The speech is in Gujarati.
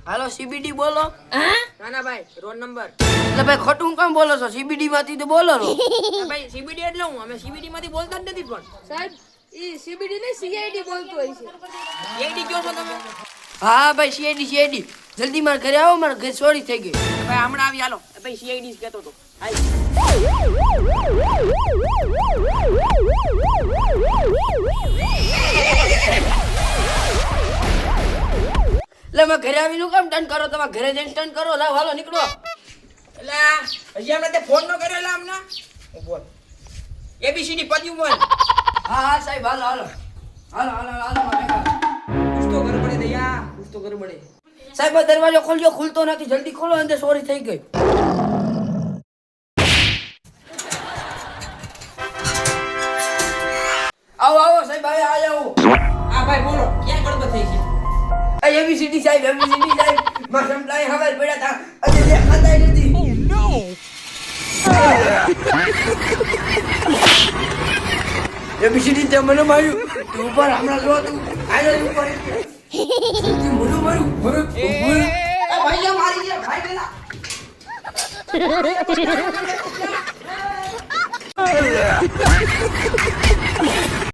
હાલો સીબીડી બોલો. ના ના ભાઈ રોડ નંબર. એટલે ભાઈ ખોટું કામ બોલો છો? સીબીડી માંથી તો બોલો છો. ભાઈ સીબીડી એટલે હું અમે સીબીડી માંથી બોલતા જ નથી પણ સાહેબ ઈ સીબીડી ને સીઆઈડી બોલતો હોય છે. એડી કયો છો તમે? હા ભાઈ સીઆઈડી જલ્દી મારા ઘરે આવો, મારા ઘરે ચોરી થઈ ગઈ. ભાઈ હમણાં આવી હાલો. ભાઈ સીઆઈડી કહેતો તો. એટલે મેં ઘરે આવીને કામ ટર્ન કરો? તમે ઘરે જઈને ટર્ન કરો. લાવ હાલો નીકળો. એટલે હજી હમણાં તે ફોન નો કર્યો એટલે હમણાં બોલ એબીસીડી પદ્યું બોલ. હા સાહેબ હાલો હાલો હાલો હાલો હાલો કુછ તો ગડબડે દયા કુછ તો ગડબડે. સાહેબ આ દરવાજો ખોલજો, ખુલતો નથી. જલ્દી ખોલો, અંદર ચોરી થઈ ગઈ. આવો આવો સાહેબ, આ આવો. હા ભાઈ બોલો ક્યાં ગડબડ થઈ છે? એબીસીડી સાહેબ, એબીસીડી સાહેબ. મારા સંપલાય હવાર પડ્યા હતા, આજે દેખાતા નથી. એબીસીડી તે મને માર્યું. તું ઉપર હમણાં જો તું આજો ઉપર. તું મને માર્યું. ભાઈ આ મારી ગયા ભાઈ પેલા.